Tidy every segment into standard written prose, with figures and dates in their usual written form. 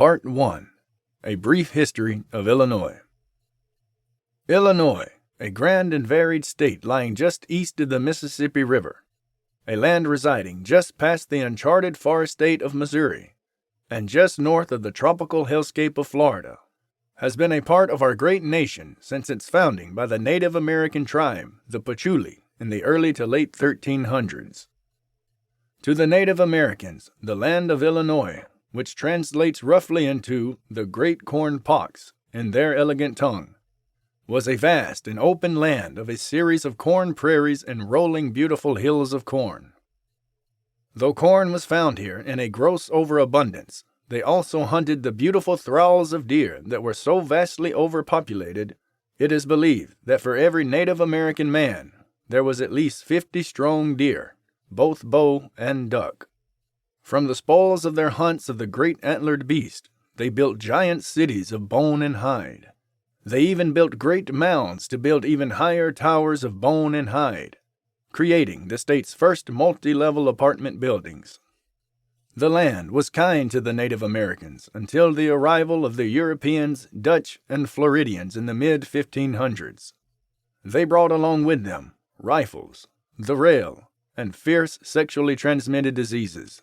Part 1. A Brief History of Illinois. Illinois, a grand and varied state lying just east of the Mississippi River, a land residing just past the uncharted far state of Missouri, and just north of the tropical hellscape of Florida, has been a part of our great nation since its founding by the Native American tribe, the Patchouli, in the early to late 1300s. To the Native Americans, the land of Illinois, which translates roughly into the Great Corn Pox in their elegant tongue, was a vast and open land of a series of corn prairies and rolling beautiful hills of corn. Though corn was found here in a gross overabundance, they also hunted the beautiful thralls of deer that were so vastly overpopulated, it is believed that for every Native American man there was at least 50 strong deer, both bow and duck. From the spoils of their hunts of the great antlered beast, they built giant cities of bone and hide. They even built great mounds to build even higher towers of bone and hide, creating the state's first multi-level apartment buildings. The land was kind to the Native Americans until the arrival of the Europeans, Dutch, and Floridians in the mid-1500s. They brought along with them rifles, the rail, and fierce sexually transmitted diseases.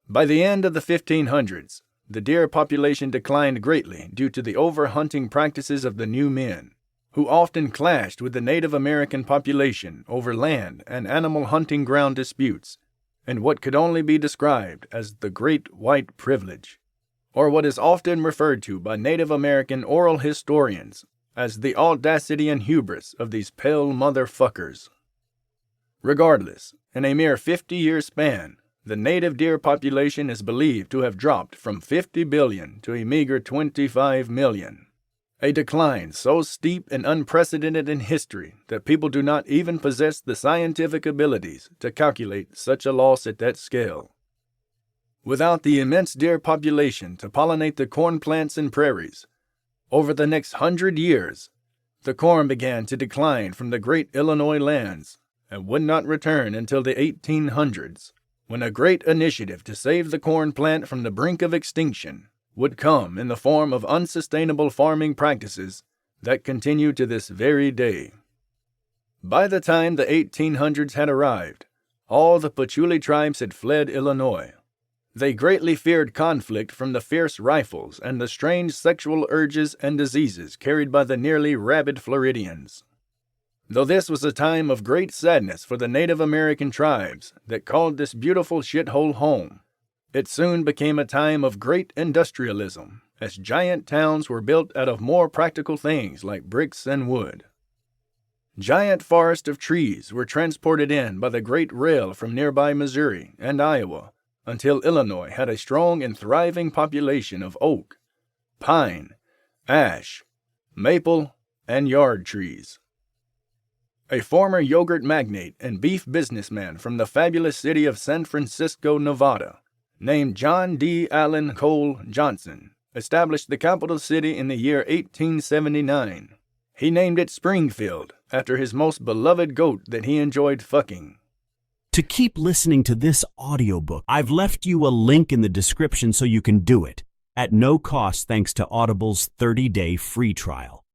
By the end of the 1500s, the deer population declined greatly due to the overhunting practices of the new men, who often clashed with the Native American population over land and animal hunting ground disputes, and what could only be described as the Great White Privilege, or what is often referred to by Native American oral historians as the audacity and hubris of these pale motherfuckers. Regardless, in a mere 50-year span, the native deer population is believed to have dropped from 50 billion to a meager 25 million, a decline so steep and unprecedented in history that people do not even possess the scientific abilities to calculate such a loss at that scale. Without the immense deer population to pollinate the corn plants and prairies, over the next 100 years, the corn began to decline from the great Illinois lands and would not return until the 1800s. When a great initiative to save the corn plant from the brink of extinction would come in the form of unsustainable farming practices that continue to this very day. By the time the 1800s had arrived, all the Patchouli tribes had fled Illinois. They greatly feared conflict from the fierce rifles and the strange sexual urges and diseases carried by the nearly rabid Floridians. Though this was a time of great sadness for the Native American tribes that called this beautiful shithole home, it soon became a time of great industrialism, as giant towns were built out of more practical things like bricks and wood. Giant forests of trees were transported in by the great rail from nearby Missouri and Iowa, until Illinois had a strong and thriving population of oak, pine, ash, maple, and yard trees. A former yogurt magnate and beef businessman from the fabulous city of San Francisco, Nevada, named John D. Allen Cole Johnson, established the capital city in the year 1879. He named it Springfield after his most beloved goat that he enjoyed fucking. To keep listening to this audiobook, I've left you a link in the description so you can do it, at no cost thanks to Audible's 30-day free trial.